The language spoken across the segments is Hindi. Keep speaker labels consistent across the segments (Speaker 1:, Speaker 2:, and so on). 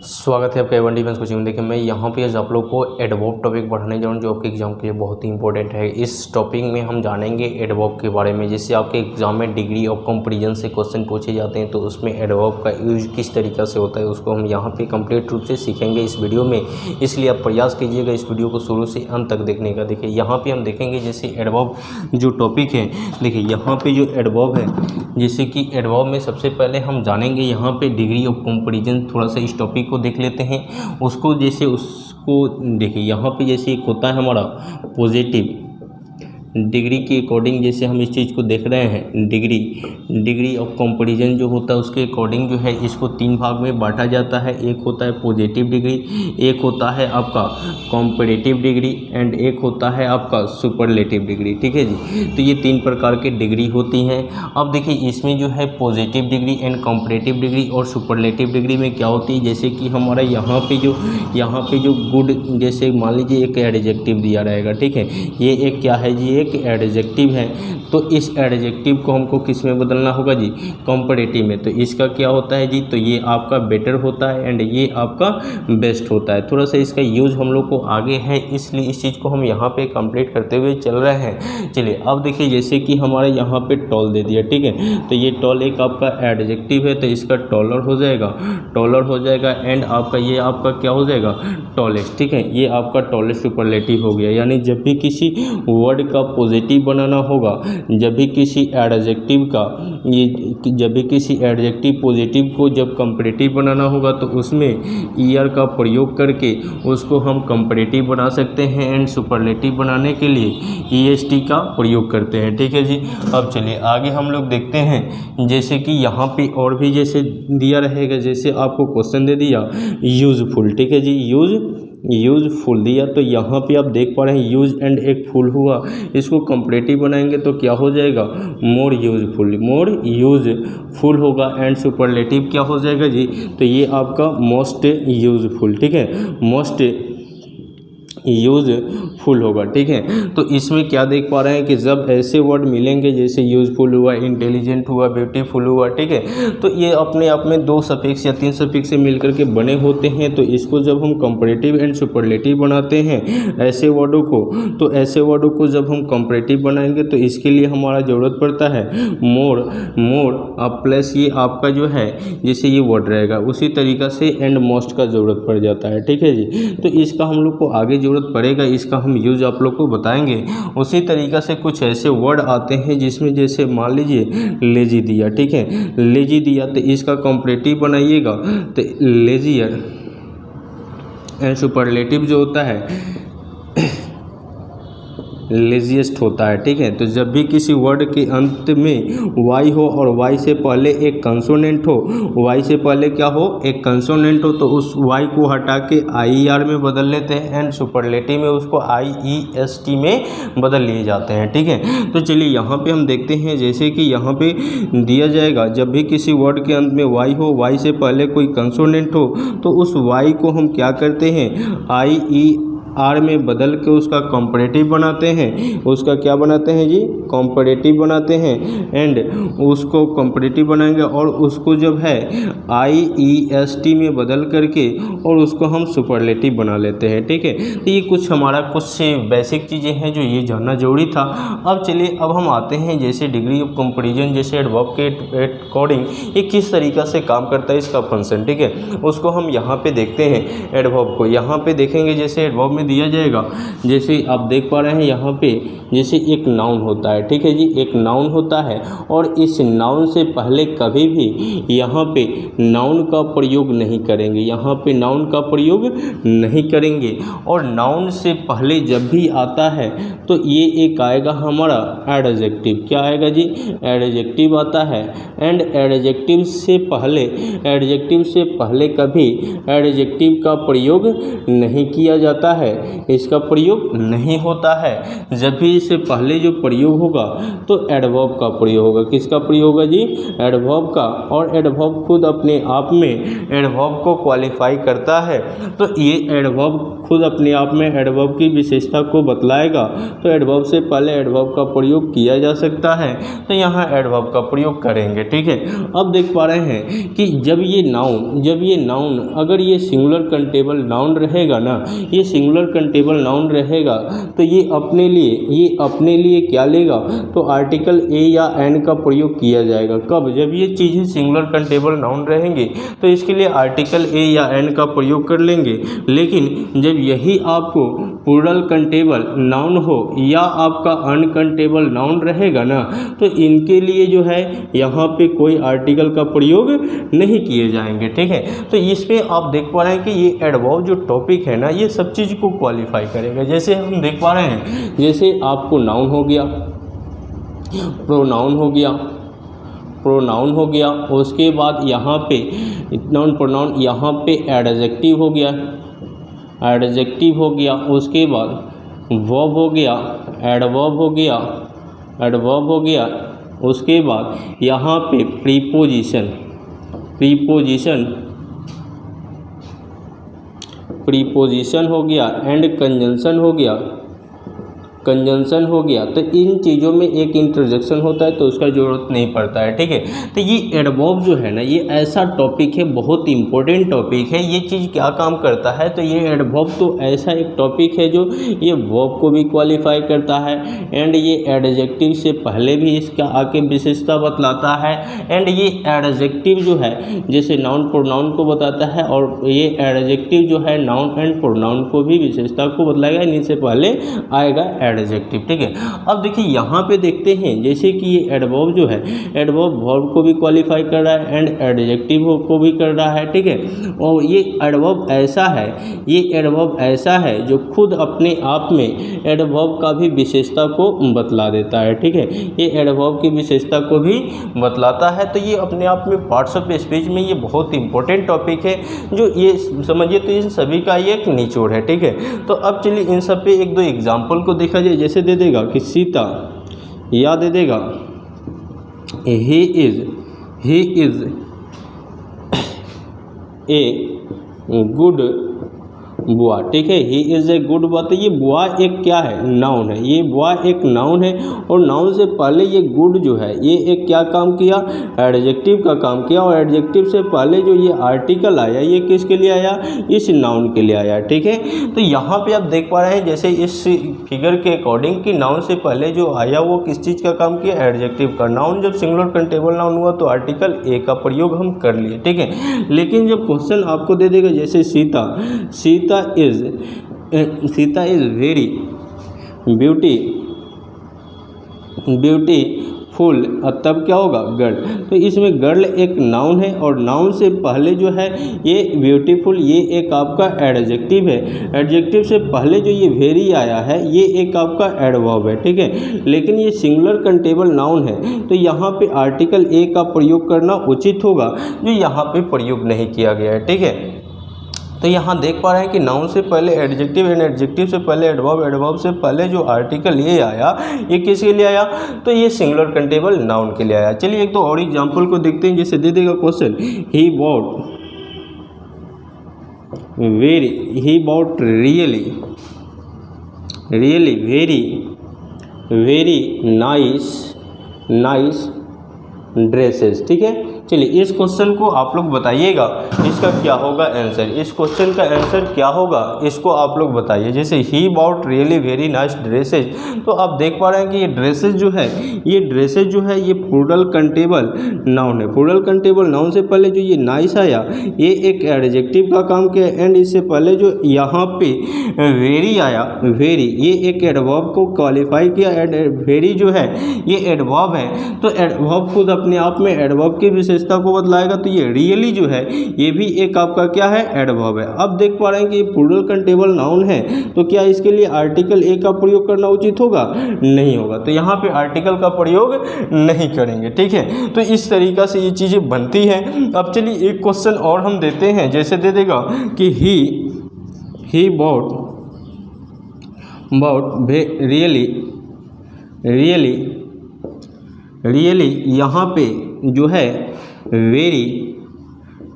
Speaker 1: स्वागत है आपका एवन डिफेंस कोचिंग में। देखिए मैं यहाँ पे आज आप लोग को एडवर्ब टॉपिक पढ़ाने जा रहा हूँ जो आपके एग्जाम के लिए बहुत ही इंपॉर्टेंट है। इस टॉपिक में हम जानेंगे एडवर्ब के बारे में। जैसे आपके एग्जाम में डिग्री ऑफ कंपैरिजन से क्वेश्चन पूछे जाते हैं तो उसमें एडवर्ब का यूज किस तरीक़ा से होता है उसको हम यहाँ पे कंप्लीट रूप से सीखेंगे इस वीडियो में। इसलिए आप प्रयास कीजिएगा इस वीडियो को शुरू से अंत तक देखने का। देखिए यहाँ पर हम देखेंगे जैसे एडवर्ब जो टॉपिक है, देखिए यहाँ पर जो एडवर्ब है, जैसे कि एडवर्ब में सबसे पहले हम जानेंगे यहाँ पे डिग्री ऑफ कंपैरिजन। थोड़ा सा इस टॉपिक को देख लेते हैं। उसको देखिए यहाँ पे जैसे एक होता है हमारा पॉजिटिव डिग्री के अकॉर्डिंग, जैसे हम इस चीज़ को देख रहे हैं डिग्री ऑफ कंपैरिजन जो होता है उसके अकॉर्डिंग जो है इसको तीन भाग में बांटा जाता है। एक होता है पॉजिटिव डिग्री, एक होता है आपका कंपैरेटिव डिग्री एंड एक होता है आपका सुपरलेटिव डिग्री। ठीक है जी, तो ये तीन प्रकार की डिग्री होती हैं। अब देखिए इसमें जो है positive degree and comparative degree और सुपरलेटिव डिग्री में क्या होती है, जैसे कि हमारा यहाँ पे जो गुड, जैसे मान लीजिए एक एडजेक्टिव दिया रहेगा। ठीक है, ये एक क्या है जी, एक एडजेक्टिव है। तो इस एडजेक्टिव को हमको किस में बदलना होगा जी, कंपैरेटिव में। तो इसका क्या होता है जी, तो ये आपका बेटर होता है एंड ये आपका बेस्ट होता है। थोड़ा सा इसका यूज हम लोग को आगे है, इसलिए इस चीज़ को हम यहाँ पे कंप्लीट करते हुए चल रहे हैं। चलिए अब देखिए जैसे कि हमारे यहाँ पे टॉल दे दिया। ठीक है, तो ये टॉल एक आपका एडजेक्टिव है तो इसका टॉलर हो जाएगा एंड आपका ये आपका क्या हो जाएगा, टॉलेस्ट। ठीक है, ये आपका टॉलेस्ट सुपरलेटिव हो गया। यानी जब भी किसी वर्ड का पॉजिटिव बनाना होगा, जब भी किसी एडजेक्टिव पॉजिटिव को जब कंपैरेटिव बनाना होगा तो उसमें ईआर का प्रयोग करके उसको हम कंपैरेटिव बना सकते हैं एंड सुपरलेटिव बनाने के लिए ईएसटी का प्रयोग करते हैं। ठीक है जी, अब चलिए आगे हम लोग देखते हैं। जैसे कि यहाँ पे और भी जैसे दिया रहेगा, जैसे आपको क्वेश्चन दे दिया यूजफुल। ठीक है जी, यूजफुल दिया तो यहाँ पे आप देख पा रहे हैं यूज एंड एक फुल हुआ, इसको कंपैरेटिव बनाएंगे तो क्या हो जाएगा, मोर यूजफुल होगा एंड सुपरलेटिव क्या हो जाएगा जी, तो ये आपका मोस्ट यूजफुल। ठीक है, मोस्ट यूजफुल होगा। ठीक है, तो इसमें क्या देख पा रहे हैं कि जब ऐसे वर्ड मिलेंगे जैसे यूजफुल हुआ, इंटेलिजेंट हुआ, ब्यूटीफुल हुआ, ठीक है, तो ये अपने आप में दो सफिक्स या तीन सफिक्स से मिलकर के बने होते हैं। तो इसको जब हम कंपैरेटिव एंड सुपरलेटिव बनाते हैं ऐसे वर्डों को, तो ऐसे वर्डों को जब हम कंपैरेटिव बनाएंगे तो इसके लिए हमारा ज़रूरत पड़ता है मोर प्लस ये आपका जो है जैसे ये वर्ड रहेगा उसी तरीक़ा से एंड मोस्ट का ज़रूरत पड़ जाता है। ठीक है जी, तो इसका हम लोग को आगे ज़रूरत पड़ेगा, इसका हम यूज आप लोग को बताएंगे। उसी तरीक़ा से कुछ ऐसे वर्ड आते हैं जिसमें जैसे मान लीजिए लेजी दिया। ठीक है, लेजी दिया तो इसका कंपैरेटिव बनाइएगा तो लेजियर एंड सुपरलेटिव जो होता है लेजिएस्ट होता है। ठीक है, तो जब भी किसी वर्ड के अंत में वाई हो और वाई से पहले एक कंसोनेंट हो, वाई से पहले क्या हो, एक कंसोनेंट हो, तो उस वाई को हटा के आईईआर में बदल लेते हैं एंड सुपरलेटिव में उसको आईईएसटी में बदल लिए जाते हैं। ठीक है, तो चलिए यहाँ पे हम देखते हैं जैसे कि यहाँ पे दिया जाएगा जब भी किसी वर्ड के अंत में वाई हो, वाई से पहले कोई कंसोनेंट हो, तो उस वाई को हम क्या करते हैं, आर में बदल के उसका कंपैरेटिव बनाते हैं। उसका क्या बनाते हैं जी, कंपैरेटिव बनाते हैं एंड उसको कंपैरेटिव बनाएंगे और उसको जब है आईईएसटी में बदल करके और उसको हम सुपरलेटिव बना लेते हैं। ठीक है, तो ये कुछ हमारा कुछ बेसिक चीज़ें हैं जो ये जानना जरूरी था। अब चलिए अब हम आते हैं जैसे डिग्री ऑफ कंपैरिजन जैसे एडवर्ब के अकॉर्डिंग ये किस तरीक़ा से काम करता है इसका फंक्शन। ठीक है, उसको हम यहाँ पे देखते हैं। एडवर्ब को यहाँ पे देखेंगे, जैसे एडवर्ब में दिया जाएगा, जैसे आप देख पा रहे हैं यहाँ पे जैसे एक नाउन होता है। ठीक है जी, एक नाउन होता है और इस नाउन से पहले कभी भी यहाँ पे नाउन का प्रयोग नहीं करेंगे, यहाँ पे नाउन का प्रयोग नहीं करेंगे। और नाउन से पहले जब भी आता है तो ये एक आएगा हमारा एडजेक्टिव। क्या आएगा जी, एडजेक्टिव आता है एंड एडजेक्टिव से पहले कभी एडजेक्टिव का प्रयोग नहीं किया जाता है। इसका प्रयोग नहीं होता है। जब भी इससे पहले जो प्रयोग होगा तो एडवर्ब का प्रयोग होगा। किसका प्रयोग होगा जी? एडवर्ब का। और एडवर्ब खुद अपने आप में एडवर्ब को क्वालिफाई करता है। तो ये एडवर्ब खुद अपने आप में एडवर्ब की विशेषता को बतलाएगा। तो एडवर्ब से पहले एडवर्ब का प्रयोग किया जा सकता है, तो यहाँ एडवर्ब का प्रयोग करेंगे। ठीक है, अब देख पा रहे हैं कि जब ये नाउन अगर ये सिंगुलर कंटेबल नाउन रहेगा ना, ये सिंगुलर कंटेबल नाउन रहेगा तो ये अपने लिए क्या लेगा? तो आर्टिकल ए या एन का प्रयोग किया जाएगा। कब? जब ये चीज़ें सिंगुलर कंटेबल नाउन रहेंगे तो इसके लिए आर्टिकल ए या एन का प्रयोग कर लेंगे। लेकिन जब यही आपको प्लूरल कंटेबल नाउन हो या आपका अनकंटेबल नाउन रहेगा ना, तो इनके लिए जो है यहाँ पे कोई आर्टिकल का प्रयोग नहीं किए जाएंगे। ठीक है, तो इस पे आप देख पा रहे हैं कि ये एडवर्ब जो टॉपिक है ना, ये सब चीज़ को क्वालिफाई करेगा। जैसे हम देख पा रहे हैं, जैसे आपको नाउन हो गया, प्रोनाउन हो गया, उसके बाद यहाँ पे नाउन प्रोनाउन, यहाँ पे एडजेक्टिव हो गया, उसके बाद वर्ब हो गया, एडवर्ब हो गया, उसके बाद यहाँ पे प्रीपोजिशन हो गया एंड कंजंक्शन हो गया। तो इन चीज़ों में एक इंटरजेक्शन होता है तो उसका ज़रूरत नहीं पड़ता है। ठीक है, तो ये एडवर्ब जो है ना, ये ऐसा टॉपिक है, बहुत इंपॉर्टेंट टॉपिक है। ये चीज़ क्या काम करता है? तो ये एडवर्ब तो ऐसा एक टॉपिक है जो ये वर्ब को भी क्वालिफाई करता है एंड ये एडजेक्टिव से पहले भी इसका आके विशेषता बतलाता है। एंड ये एडजेक्टिव जो है जैसे नाउन प्रोनाउन को बताता है, और ये एडजेक्टिव जो है नाउन एंड प्रोनाउन को भी विशेषता को बतलाएगा। इनसे पहले आएगा एडजेक्टिव। ठीक है, अब देखिए यहाँ पे देखते हैं जैसे कि ये एडवर्ब जो है, एडवर्ब वर्ब को भी क्वालिफाई कर रहा है एंड एडजेक्टिव को भी कर रहा है। ठीक है, और ये एडवर्ब ऐसा है जो खुद अपने आप में एडवर्ब का भी विशेषता को बतला देता है। ठीक है, ये एडवर्ब की विशेषता को भी बतलाता है। तो ये अपने आप में पार्ट्स ऑफ स्पीच में ये बहुत इंपॉर्टेंट टॉपिक है, जो ये समझिए तो इन सभी का ये एक निचोड़ है। ठीक है, तो अब चलिए इन सब पे एक दो एग्जाम्पल को देखा जाए। जैसे दे देगा कि सीता, या दे देगा ही इज ए गुड बुआ। ठीक है, ही इज़ ए गुड बुआ। तो ये बुआ एक क्या है? नाउन है। ये बुआ एक नाउन है और नाउन से पहले ये गुड जो है ये एक क्या काम किया? एडजेक्टिव का काम किया। और एडजेक्टिव से पहले जो ये आर्टिकल आया ये किसके लिए आया? इस नाउन के लिए आया। ठीक है, तो यहाँ पे आप देख पा रहे हैं जैसे इस फिगर के अकॉर्डिंग कि नाउन से पहले जो आया वो किस चीज़ का काम किया? एडजेक्टिव का। नाउन जब सिंगुलर कंटेबल नाउन हुआ तो आर्टिकल ए का प्रयोग हम कर लिए। ठीक है, लेकिन जब क्वेश्चन आपको दे देगा जैसे सीता इज वेरी ब्यूटीफुल, तब क्या होगा? गर्ल। तो इसमें गर्ल एक नाउन है और नाउन से पहले जो है ये ब्यूटीफुल ये एक आपका एडजेक्टिव है। एडजेक्टिव से पहले जो ये वेरी आया है ये एक आपका एडवर्ब है। ठीक है, लेकिन ये सिंगुलर कंटेबल नाउन है तो यहाँ पे आर्टिकल ए का प्रयोग करना उचित होगा, जो यहाँ पे प्रयोग नहीं किया गया है। ठीक है, तो यहाँ देख पा रहे हैं कि नाउन से पहले एडजेक्टिव एंड एडजेक्टिव से पहले एडवर्ब, एडवर्ब से पहले जो आर्टिकल ये आया ये किसके लिए आया? तो ये सिंगुलर कंटेबल नाउन के लिए आया। चलिए एक तो और एग्जांपल को देखते हैं। जैसे दे देगा क्वेश्चन ही bought really very nice dresses. ठीक है, चलिए इस क्वेश्चन को आप लोग बताइएगा इसका क्या होगा आंसर। इस क्वेश्चन का आंसर क्या होगा इसको आप लोग बताइए। जैसे ही bought really very nice dresses, तो आप देख पा रहे हैं कि ये ड्रेसेज जो है ये प्लूरल कंटेबल नाउन है। प्लूरल कंटेबल नाउन से पहले जो ये नाइस आया ये एक एडजेक्टिव का काम किया एंड इससे पहले जो यहाँ पे वेरी आया, वेरी ये एक एडवर्ब को क्वालिफाई किया। वेरी जो है ये एडवर्ब है, तो एडवर्ब खुद अपने आप में एडवर्ब की विशेषता को बतलाएगा। तो ये रियली जो है ये भी एक आपका क्या है? एडवर्ब है। अब देख पा रहे हैं कि ये प्लूरल कंटेबल नाउन है तो क्या इसके लिए आर्टिकल ए का प्रयोग करना उचित होगा? नहीं होगा, तो यहाँ पे आर्टिकल का प्रयोग नहीं करेंगे। ठीक है, तो इस तरीका से ये चीज़ें बनती हैं। अब चलिए एक क्वेश्चन और हम देते हैं। जैसे दे देगा कि ही बॉट अबाउट रियली यहाँ पे जो है वेरी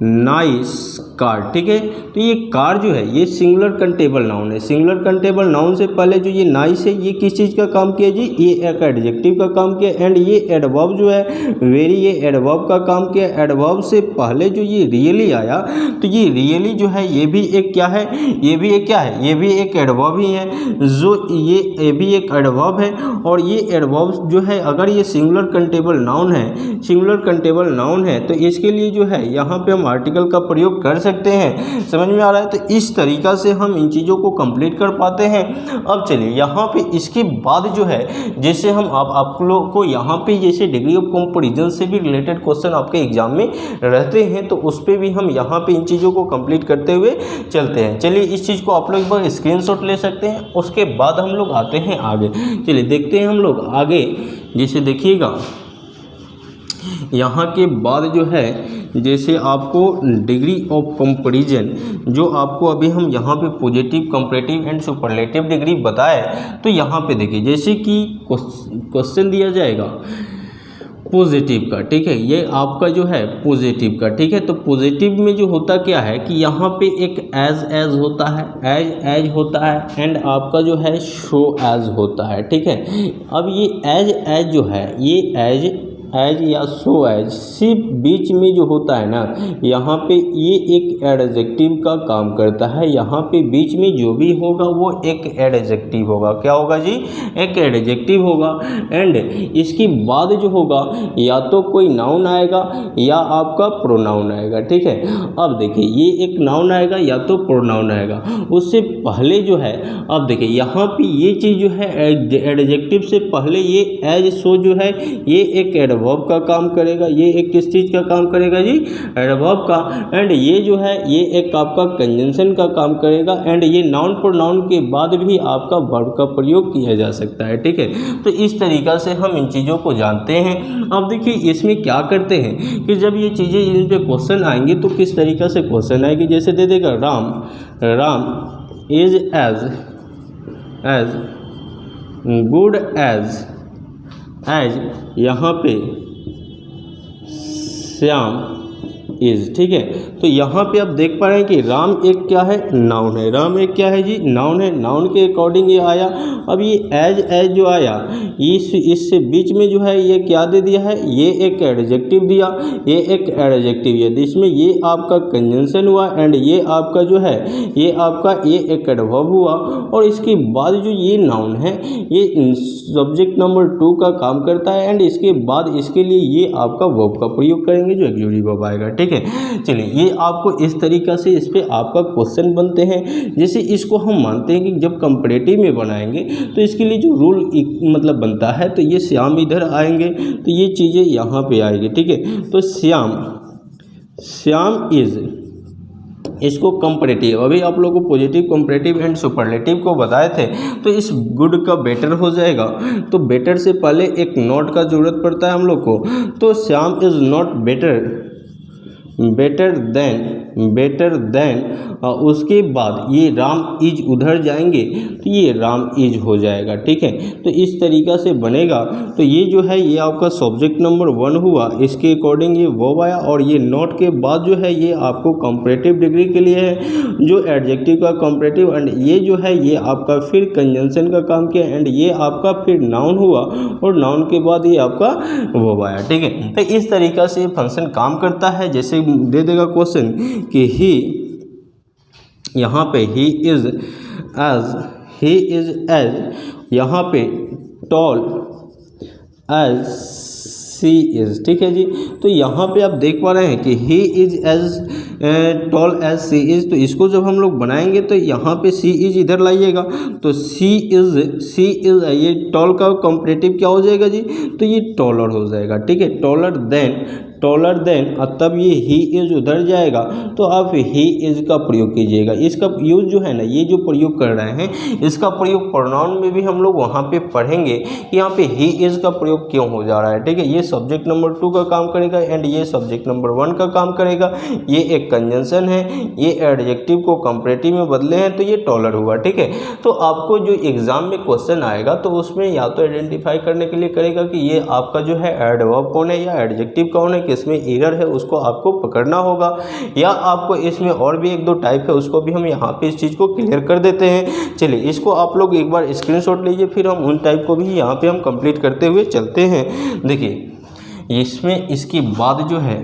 Speaker 1: नाइस कार, ठीक है। तो ये कार जो है ये सिंगुलर कंटेबल नाउन है। सिंगुलर कंटेबल नाउन से पहले जो ये नाइस है ये किस चीज़ का काम किया जी, ये एक एडजेक्टिव का काम किया। एंड ये एडवर्ब जो है वेरी, ये एडवर्ब का काम किया। एडवर्ब से पहले जो ये रियली आया तो ये रियली जो है ये भी एक क्या है, ये भी एक क्या है, ये भी एक एडवर्ब ही है। जो ये भी एक एडवर्ब है। और ये एडवर्ब जो है अगर ये सिंगुलर कंटेबल नाउन है, सिंगुलर कंटेबल नाउन है तो इसके लिए जो है यहाँ पे हम आर्टिकल का प्रयोग कर सकते हैं। समझ में आ रहा है? तो इस तरीका से हम इन चीज़ों को कंप्लीट कर पाते हैं। अब चलिए यहाँ पे इसके बाद जो है जैसे हम आप लोग को यहाँ पे जैसे डिग्री ऑफ कंपैरिजन से भी रिलेटेड क्वेश्चन आपके एग्जाम में रहते हैं तो उस पर भी हम यहाँ पे इन चीज़ों को कंप्लीट करते हुए चलते हैं। चलिए इस चीज़ को आप लोग एक बार स्क्रीनशॉट ले सकते हैं। उसके बाद हम लोग आते हैं आगे। चलिए देखते हैं हम लोग आगे। जैसे देखिएगा यहाँ के बाद जो है जैसे आपको डिग्री ऑफ कंपैरिजन जो आपको अभी हम यहाँ पे positive, comparative and superlative degree बताए तो यहाँ पे देखिए जैसे कि क्वेश्चन दिया जाएगा पॉजिटिव का, ठीक है, ये आपका जो है पॉजिटिव का, ठीक है। तो पॉजिटिव में जो होता क्या है कि यहाँ पे एक एज होता है, एज होता है एंड आपका जो है शो एज होता है, ठीक है। अब ये एज जो है ये एज या सो एज सिर्फ बीच में जो होता है ना यहाँ पे ये एक एडजेक्टिव का काम करता है। यहाँ पे बीच में जो भी होगा वो एक एडजेक्टिव होगा। क्या होगा जी? एक एडजेक्टिव होगा। एंड इसके बाद जो होगा या तो कोई नाउन आएगा या आपका प्रोनाउन आएगा, ठीक है। अब देखिए ये एक नाउन आएगा या तो प्रोनाउन आएगा। उससे पहले जो है अब देखिए यहाँ पे ये चीज़ जो है एडजेक्टिव से पहले ये एज सो जो है ये एक एडवर्ब का काम करेगा। ये एक किस चीज़ का काम करेगा जी? एडवर्ब का। एंड ये जो है ये एक आपका कंजंक्शन का काम करेगा। एंड ये नाउन प्रोनाउन के बाद भी आपका वर्ब का प्रयोग किया जा सकता है, ठीक है। तो इस तरीक़ा से हम इन चीज़ों को जानते हैं। अब देखिए इसमें क्या करते हैं कि जब ये चीज़ें इन पे क्वेश्चन आएंगी तो किस तरीक़ा से क्वेश्चन आएगी। जैसे दे देगा Ram is as good as यहाँ पे श्याम इज, ठीक है। तो यहाँ पे आप देख पा रहे हैं कि राम एक क्या है? नाउन है। राम एक क्या है जी? नाउन है। नाउन के अकॉर्डिंग ये आया। अब ये एज जो आया इससे बीच में जो है ये क्या दे दिया है? ये एक एडजेक्टिव दिया। ये एक एडजेक्टिव है जिसमें ये आपका कंजंक्शन हुआ। एंड ये आपका जो है ये आपका ये एक एडवर्ब हुआ। और इसके बाद जो ये नाउन है ये सब्जेक्ट नंबर 2 का काम करता है। एंड इसके बाद इसके लिए ये आपका वर्ब का प्रयोग करेंगे जो ऑक्सिलरी वर्ब आएगा, ठीक है। चलिए ये आपको इस तरीक़ा से इस पे आपका क्वेश्चन बनते हैं। जैसे इसको हम मानते हैं कि जब कंपैरेटिव में बनाएंगे तो इसके लिए जो रूल मतलब बनता है तो ये श्याम इधर आएंगे तो ये चीज़ें यहाँ पे आएगी, ठीक है। तो श्याम इज इसको कंपैरेटिव, अभी आप लोगों को पॉजिटिव, कंपैरेटिव एंड सुपरलेटिव को बताए थे तो इस गुड का बेटर हो जाएगा। तो बेटर से पहले एक नॉट का ज़रूरत पड़ता है हम लोग को। तो Shyam is not better than उसके बाद ये राम इज उधर जाएंगे तो ये राम इज हो जाएगा, ठीक है। तो इस तरीक़ा से बनेगा। तो ये जो है ये आपका सब्जेक्ट नंबर 1 हुआ। इसके अकॉर्डिंग ये वर्ब आया। और ये नॉट के बाद जो है ये आपको कंपैरेटिव डिग्री के लिए है जो एडजेक्टिव का कंपैरेटिव। एंड ये जो है ये आपका फिर कंजंक्शन का काम किया। एंड ये आपका फिर नाउन हुआ और नाउन के बाद ये आपका वर्ब आया, ठीक है। तो इस तरीक़ा से फंक्शन काम करता है। जैसे दे देगा क्वेश्चन कि ही यहाँ पे ही इज़ एज यहाँ पे टॉल एज सी इज़, ठीक है जी। तो यहाँ पे आप देख पा रहे हैं कि he is as tall as she is. तो इसको जब हम लोग बनाएंगे तो यहाँ पे सी इज़ इधर लाइएगा तो सी इज़ ये टॉल का कंपैरेटिव क्या हो जाएगा जी? तो ये टॉलर हो जाएगा, ठीक है। टॉलर टॉलर देन, तब ये ही इज उधर जाएगा तो आप ही इज का प्रयोग कीजिएगा। इसका यूज जो है ना, ये जो प्रयोग कर रहे हैं इसका प्रयोग प्रोनाउन में भी हम लोग वहाँ पे पढ़ेंगे कि यहाँ पे ही इज का प्रयोग क्यों हो जा रहा है। ठीक है, ये सब्जेक्ट नंबर 2 का काम करेगा एंड ये सब्जेक्ट नंबर 1 का काम करेगा। ये एक कंजंक्शन है, ये एडजेक्टिव को कंपैरेटिव में बदले हैं तो ये टॉलर हुआ। ठीक है, तो आपको जो एग्जाम में क्वेश्चन आएगा तो उसमें या तो आइडेंटिफाई करने के लिए करेगा कि ये आपका जो है एडवर्ब कौन है या एडजेक्टिव कौन है, किसमें एरर है उसको आपको पकड़ना होगा, या आपको इसमें और भी 1-2 टाइप है उसको भी हम यहाँ पे इस चीज़ को क्लियर कर देते हैं। चलिए इसको आप लोग एक बार स्क्रीनशॉट लीजिए, फिर हम उन टाइप को भी यहाँ पे हम कंप्लीट करते हुए चलते हैं। देखिए इसमें इसके बाद जो है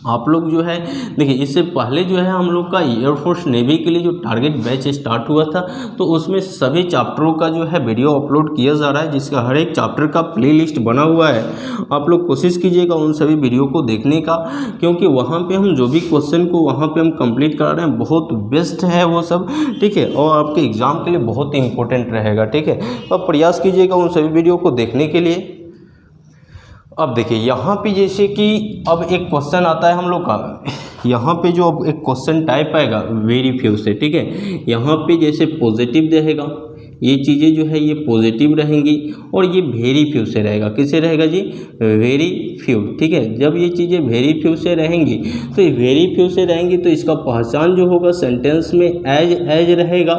Speaker 1: आप लोग जो है देखिए, इससे पहले जो है हम लोग का एयरफोर्स नेवी के लिए जो टारगेट बैच स्टार्ट हुआ था तो उसमें सभी चैप्टरों का जो है वीडियो अपलोड किया जा रहा है, जिसका हर एक चैप्टर का प्लेलिस्ट बना हुआ है। आप लोग कोशिश कीजिएगा उन सभी वीडियो को देखने का, क्योंकि वहाँ पे हम जो भी क्वेश्चन को वहाँ पे हम कंप्लीट करा रहे हैं बहुत बेस्ट है वो सब। ठीक है, और आपके एग्ज़ाम के लिए बहुत इंपॉर्टेंट रहेगा। ठीक है, तो आप प्रयास कीजिएगा उन सभी वीडियो को देखने के लिए। अब देखिए यहाँ पे जैसे कि अब एक क्वेश्चन आता है हम लोग का, यहाँ पे जो अब एक क्वेश्चन टाइप आएगा वेरी फ्यू से। ठीक है, यहाँ पे जैसे पॉजिटिव रहेगा, ये चीज़ें जो है ये पॉजिटिव रहेंगी और ये वेरी फ्यू से रहेगा। किससे रहेगा जी? Very few. ठीक है, जब ये चीज़ें वेरी फ्यू से रहेंगी तो ये वेरी फ्यू से रहेंगी तो इसका पहचान जो होगा सेंटेंस में एज रहेगा,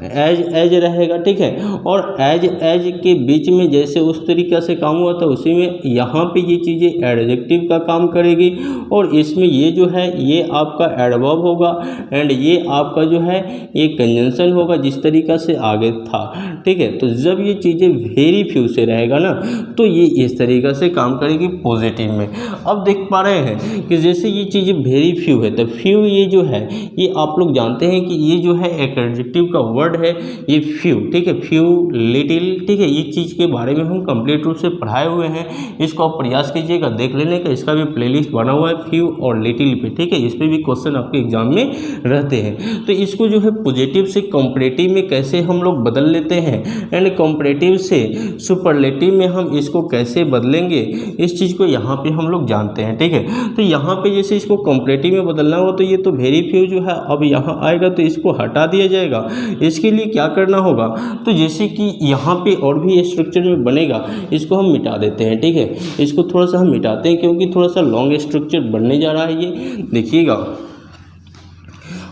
Speaker 1: एज रहेगा। ठीक है, और एज के बीच में जैसे उस तरीक़ा से काम हुआ था उसी में यहाँ पे ये चीज़ें एडजेक्टिव का काम करेगी और इसमें ये जो है ये आपका एडवर्ब होगा एंड ये आपका जो है ये कंजंक्शन होगा जिस तरीक़ा से आगे था। ठीक है, तो जब ये चीज़ें वेरी फ्यू से रहेगा ना तो ये इस तरीक़ा से काम करेगी पॉजिटिव में। अब देख पा रहे हैं कि जैसे ये चीज़ें वेरी फ्यू है तो फ्यू ये जो है ये आप लोग जानते हैं कि ये जो है एक एडजेक्टिव का वर्ड है ये फ्यू। ठीक है, फ्यू, लिटिल। ठीक है, ये चीज़ के बारे में हम कंप्लीट रूप से पढ़ाए हुए हैं, इसको आप प्रयास कीजिएगा देख लेने का। इसका भी प्लेलिस्ट बना हुआ है फ्यू और लिटिल पे। ठीक है, इस पर भी क्वेश्चन आपके एग्जाम में रहते हैं। तो इसको जो है पॉजिटिव से कंपैरेटिव में कैसे हम लोग बदल लेते हैं एंड कंपैरेटिव से सुपरलेटिव में हम इसको कैसे बदलेंगे, इस चीज़ को यहाँ पे हम लोग जानते हैं। ठीक है, तो यहाँ पे जैसे इसको कंपैरेटिव में बदलना हो तो ये तो वेरी फ्यू जो है अब यहाँ आएगा तो इसको हटा दिया जाएगा। इसके लिए क्या करना होगा, तो जैसे कि यहाँ पे और भी स्ट्रक्चर में बनेगा इसको हम मिटा देते हैं। ठीक है, इसको थोड़ा सा हम मिटाते हैं क्योंकि थोड़ा सा लॉन्ग स्ट्रक्चर बनने जा रहा है। ये देखिएगा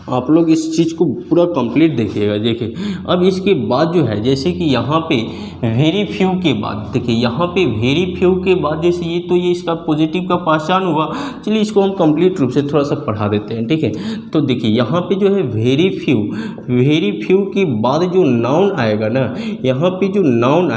Speaker 1: आप लोग इस चीज़ को पूरा कंप्लीट देखिएगा। देखिए अब इसके बाद जो है जैसे कि यहाँ पे वेरी फ्यू के बाद देखिए यहाँ पे वेरी फ्यू के बाद जैसे ये तो ये इसका पॉजिटिव का पहचान हुआ। चलिए इसको हम कंप्लीट रूप से थोड़ा सा पढ़ा देते हैं। ठीक है, तो देखिए यहाँ पे जो है वेरी फ्यू के बाद जो नाउन आएगा ना, यहाँ पे जो नाउन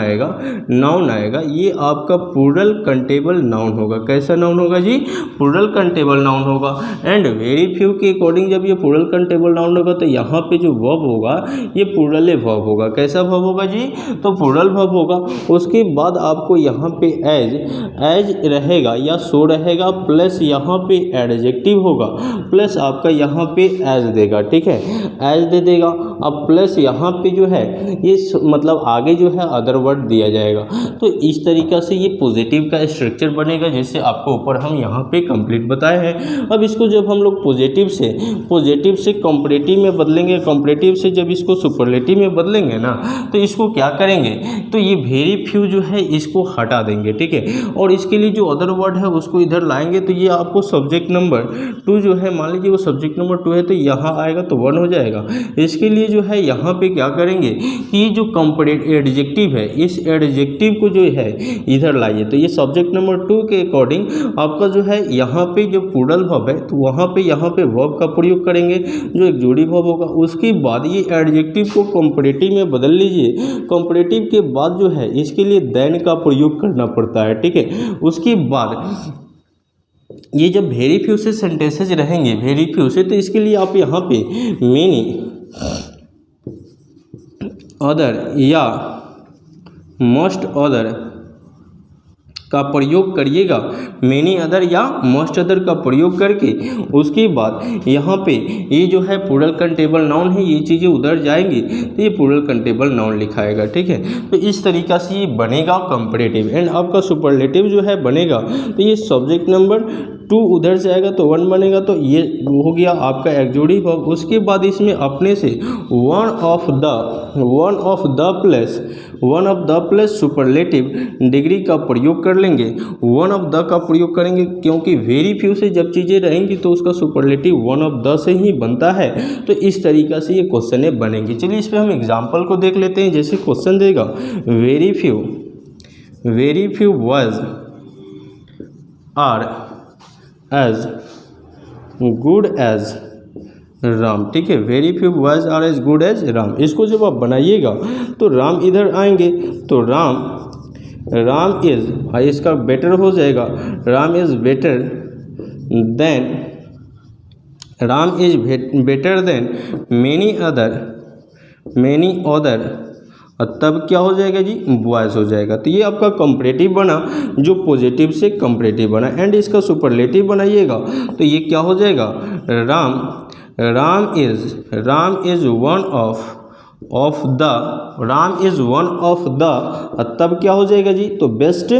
Speaker 1: आएगा ये आपका प्लूरल कंटेबल नाउन होगा। कैसा नाउन होगा जी? प्लूरल कंटेबल नाउन होगा। एंड वेरी फ्यू के अकॉर्डिंग जब ये प्लूरल कंटेबल नाउन होगा तो यहाँ पे जो वर्ब होगा ये प्लूरल वर्ब होगा। कैसा वर्ब होगा जी? तो प्लूरल वर्ब होगा। उसके बाद आपको यहाँ पे एज रहेगा या सो रहेगा प्लस यहाँ पे एडजेक्टिव होगा प्लस आपका यहाँ पे एज देगा। ठीक है, एज दे देगा। अब प्लस यहाँ पे जो है ये मतलब आगे जो है अदर वर्ड दिया जाएगा। तो इस तरीक़ा से ये पॉजिटिव का स्ट्रक्चर बनेगा जैसे आपको ऊपर हम यहाँ पे कंप्लीट बताए हैं। अब इसको जब हम लोग पॉजिटिव से कंपैरेटिव में बदलेंगे, कंपैरेटिव से जब इसको सुपरलेटिव में बदलेंगे ना तो इसको क्या करेंगे, तो ये वेरी फ्यू जो है इसको हटा देंगे। ठीक है, और इसके लिए जो अदर वर्ड है उसको इधर लाएंगे तो ये आपको सब्जेक्ट नंबर 2 जो है, मान लीजिए वो सब्जेक्ट नंबर 2 है तो यहाँ आएगा तो 1 हो जाएगा। इसके लिए जो है यहाँ पे क्या करेंगे कि जो कंपैरेटिव एडजेक्टिव है इस एडजेक्टिव को जो है इधर लाइए तो ये सब्जेक्ट नंबर 2 के अकॉर्डिंग आपका जो है यहाँ पे जो प्लूरल वर्ब है तो वहाँ पे वर्ब का प्रयोग करेंगे जो एक जोड़ी वर्ब होगा। उसके बाद ये एडजेक्टिव को कंपैरेटिव में बदल लीजिए। कंपैरेटिव के बाद जो है इसके लिए देन का प्रयोग करना पड़ता है। ठीक है, उसके बाद ये जब वेरी फ्यू से सेंटेंसेज रहेंगे वेरी फ्यू से तो इसके लिए आप यहाँ पे मेनी, अदर या मोस्ट अदर का प्रयोग करिएगा, मेनी अदर या मोस्ट अदर का प्रयोग करके उसके बाद यहाँ पे ये जो है प्लूरल कंटेबल नाउन है, ये चीज़ें उधर जाएंगी तो ये प्लूरल कंटेबल नाउन लिखाएगा। ठीक है, तो इस तरीक़ा से ये बनेगा कंपैरेटिव। एंड आपका सुपरलेटिव जो है बनेगा तो ये सब्जेक्ट नंबर 2 उधर से आएगा तो 1 बनेगा, तो ये हो गया आपका एग्जोटिव वर्ब। उसके बाद इसमें अपने से one of the plus superlative degree का प्रयोग कर लेंगे। वन ऑफ द का प्रयोग करेंगे क्योंकि वेरी फ्यू से जब चीज़ें रहेंगी तो उसका सुपरलेटिव वन ऑफ द से ही बनता है। तो इस तरीक़ा से ये क्वेश्चन बनेंगे। चलिए इस पर हम एग्जाम्पल को देख लेते हैं। जैसे क्वेश्चन देगा very few was are as good as Ram. ठीक है, very few boys are as good as Ram. इसको जब आप बनाइएगा तो राम इधर आएंगे तो राम इज, इसका बेटर हो जाएगा, Ram is better than many other, तब क्या हो जाएगा जी, बॉयज़ हो जाएगा। तो ये आपका कंपैरेटिव बना जो पॉजिटिव से कंपैरेटिव बना। एंड इसका सुपरलेटिव बनाइएगा तो ये क्या हो जाएगा, Ram is one of the, तब क्या हो जाएगा जी, तो बेस्ट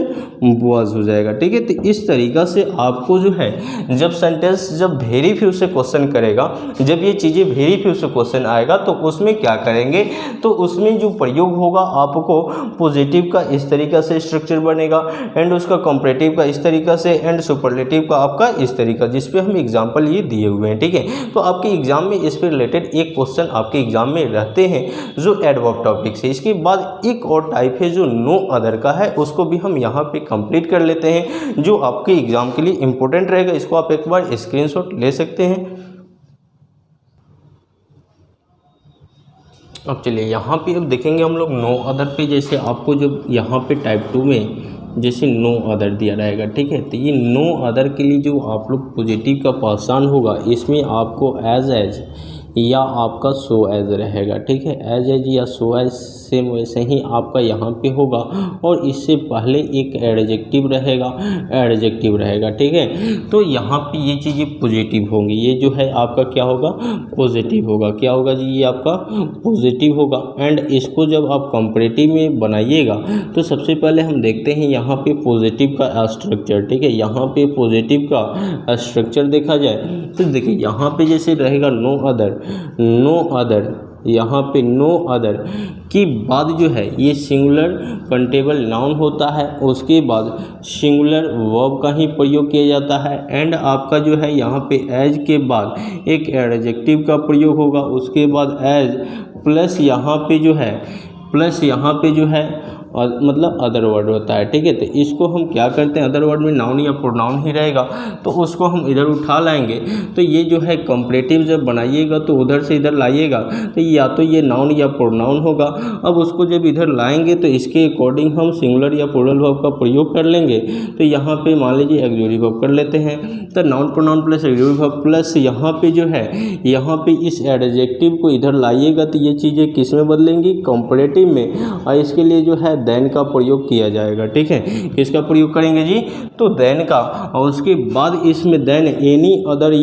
Speaker 1: बॉयज हो जाएगा। ठीक है, तो इस तरीक़ा से आपको जो है जब सेंटेंस जब वेरी फ्यू से क्वेश्चन करेगा, जब ये चीज़ें वेरी फ्यू से क्वेश्चन आएगा तो उसमें क्या करेंगे, तो उसमें जो प्रयोग होगा आपको पॉजिटिव का इस तरीक़ा से स्ट्रक्चर बनेगा, एंड उसका कंपैरेटिव का इस तरीक़ा से, एंड सुपरलेटिव का आपका इस तरीक़ा, जिस पे हम एग्जाम्पल ये दिए हुए हैं। ठीक है, तो आपके एग्जाम में इस पर रिलेटेड एक क्वेश्चन आपके एग्जाम में रहते हैं जो एडवर्ब टॉपिक से। इसके बाद एक और टाइप है जो नो अदर का है, उसको भी हम यहाँ पे कंप्लीट कर लेते हैं जो आपके एग्जाम के लिए इंपॉर्टेंट रहेगा। इसको आप एक बार स्क्रीनशॉट ले सकते हैं। अब चलिए यहाँ पे अब देखेंगे हम लोग नो अदर पे। जैसे आपको जब यहाँ पे टाइप 2 में जैसे नो अदर दिया रहेगा, ठीक है, तो ये नो अदर के लिए जो आप लोग पॉजिटिव का पहचान होगा, इसमें आपको एज या आपका सो एज रहेगा। ठीक है, एज या सो एज सेम वैसे ही आपका यहाँ पे होगा, और इससे पहले एक एडजेक्टिव रहेगा। ठीक है, तो यहाँ पे ये चीज़ें पॉजिटिव होंगी। ये जो है आपका क्या होगा, पॉजिटिव होगा। क्या होगा जी, ये आपका पॉजिटिव होगा। एंड इसको जब आप कंपैरेटिव में बनाइएगा तो सबसे पहले हम देखते हैं यहाँ पे पॉजिटिव का स्ट्रक्चर। ठीक है, यहाँ पे पॉजिटिव का स्ट्रक्चर देखा जाए तो देखिए यहाँ पे जैसे रहेगा नो अदर, यहाँ पे नो अदर की बाद जो है ये सिंगुलर कंटेबल नाउन होता है, उसके बाद सिंगुलर वर्ब का ही प्रयोग किया जाता है। एंड आपका जो है यहाँ पे एज के बाद एक एडजेक्टिव का प्रयोग होगा, उसके बाद एज प्लस यहाँ पे जो है मतलब अदर वर्ड होता है। ठीक है, तो इसको हम क्या करते हैं, अदर वर्ड में नाउन या प्रोनाउन ही रहेगा तो उसको हम इधर उठा लाएंगे। तो ये जो है कंपैरेटिव जब बनाइएगा तो उधर से इधर लाइएगा तो या तो ये नाउन या प्रोनाउन होगा। अब उसको जब इधर लाएंगे तो इसके अकॉर्डिंग हम सिंगुलर या प्लूरल वर्ब का प्रयोग कर लेंगे। तो यहाँ पे मान लीजिए एक्सक्लूसिव वर्ब कर लेते हैं, तो noun pronoun plus exclusive verb plus यहाँ पे जो है यहाँ पे इस एडजेक्टिव को इधर लाइएगा तो ये चीज़ें किस में बदलेंगी, कंपैरेटिव में, और इसके लिए जो है देन का प्रयोग किया जाएगा। ठीक है, किसका प्रयोग करेंगे जी, तो देन का, और उसके बाद इसमें देन एनी अदर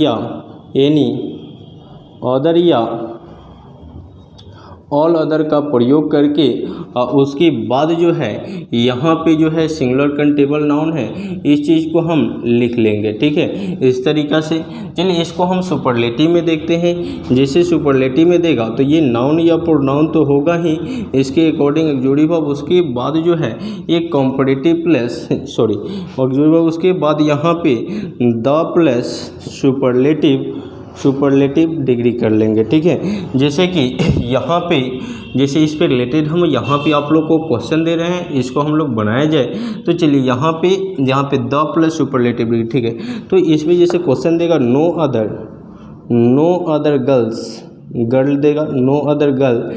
Speaker 1: या ऑल अदर का प्रयोग करके उसके बाद जो है यहाँ पे जो है सिंगुलर कंटेबल नाउन है, इस चीज़ को हम लिख लेंगे। ठीक है, इस तरीक़ा से। चलिए इसको हम सुपरलेटिव में देखते हैं। जैसे सुपरलेटिव में देगा तो ये नाउन या प्रोनाउन तो होगा ही, इसके अकॉर्डिंग एक्सक्लूसिव वर्ब, उसके बाद जो है एक कंपैरेटिव प्लस एक्सक्लूसिव वर्ब, उसके बाद यहाँ पे द प्लस सुपरलेटिव डिग्री कर लेंगे। ठीक है, जैसे कि यहाँ पे जैसे इस पे रिलेटेड हम यहाँ पे आप लोग को क्वेश्चन दे रहे हैं, इसको हम लोग बनाया जाए तो चलिए यहाँ पे द प्लस सुपरलेटिव डिग्री। ठीक है, तो इसमें जैसे क्वेश्चन देगा नो अदर गर्ल देगा, no other girl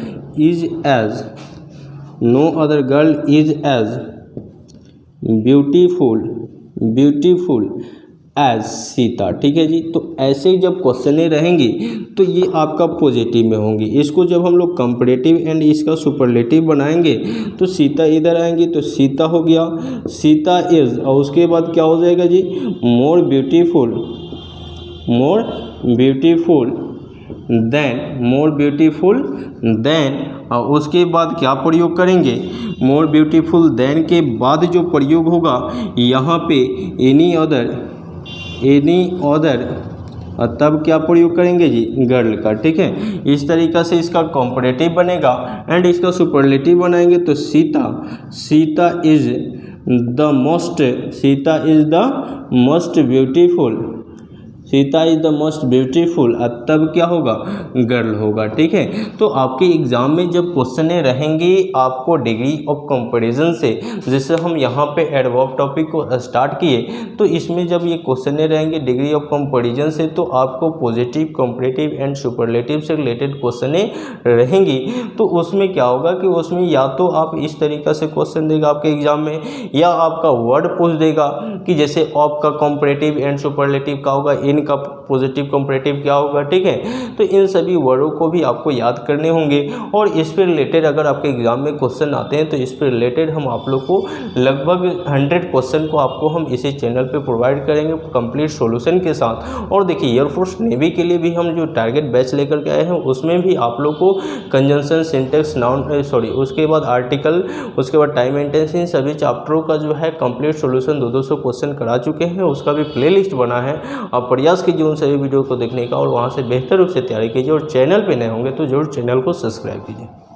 Speaker 1: is as beautiful as Sita, ठीक है जी। तो ऐसे जब क्वेश्चन रहेंगी तो ये आपका पॉजिटिव में होंगी। इसको जब हम लोग कंपैरेटिव एंड इसका सुपरलेटिव बनाएंगे तो सीता इधर आएंगी तो सीता हो गया, सीता इज, और उसके बाद क्या हो जाएगा जी, more beautiful, more beautiful then, more beautiful then, और उसके बाद क्या प्रयोग करेंगे, मोर ब्यूटीफुल देन के बाद जो प्रयोग होगा यहाँ पे एनी अदर, एनी अदर, तब क्या प्रयोग करेंगे जी, गर्ल का, ठीक है। इस तरीक़ा से इसका कॉम्परेटिव बनेगा एंड इसका सुपरलेटिव बनाएंगे तो Sita, Sita is the most, Sita is the most beautiful, Sita is the most beautiful, तब क्या होगा, गर्ल होगा, ठीक है। तो आपके एग्ज़ाम में जब क्वेश्चन रहेंगे आपको डिग्री ऑफ कंपैरिजन से, जैसे हम यहाँ पे एडवर्ब टॉपिक को स्टार्ट किए, तो इसमें जब ये क्वेश्चन रहेंगे डिग्री ऑफ कंपैरिजन से तो आपको पॉजिटिव, कंपैरेटिव एंड सुपरलेटिव से रिलेटेड क्वेश्चन रहेंगी। तो उसमें क्या होगा कि उसमें या तो आप इस तरीक़ा से क्वेश्चन देगा आपके एग्ज़ाम में, या आपका वर्ड पूछ देगा कि जैसे आपका कंपैरेटिव एंड सुपरलेटिव का होगा, इनका पॉजिटिव कंपैरेटिव क्या होगा, ठीक है। तो इन सभी वर्डों को भी आपको याद करने होंगे और इस पर रिलेटेड अगर आपके एग्जाम में क्वेश्चन आते हैं तो इस पर रिलेटेड हम आप लोग को लगभग 100 क्वेश्चन को आपको हम इसी चैनल पे प्रोवाइड करेंगे कंप्लीट सॉल्यूशन के साथ। और देखिए एयरफोर्स नेवी के लिए भी हम जो टारगेट बैच लेकर के आए हैं उसमें भी आप लोग को कंजंक्शन, सिंटेक्स, नाउन, सॉरी उसके बाद आर्टिकल, उसके बाद टाइम मेंटेनेंस, इन सभी चैप्टरों का जो है कंप्लीट सॉल्यूशन 200 क्वेश्चन करा चुके हैं। उसका भी प्लेलिस्ट बना है, आप प्रयास कीजिए उन सभी वीडियो को देखने का और वहाँ से बेहतर रूप से तैयारी कीजिए। और चैनल पे नए होंगे तो जरूर चैनल को सब्सक्राइब कीजिए।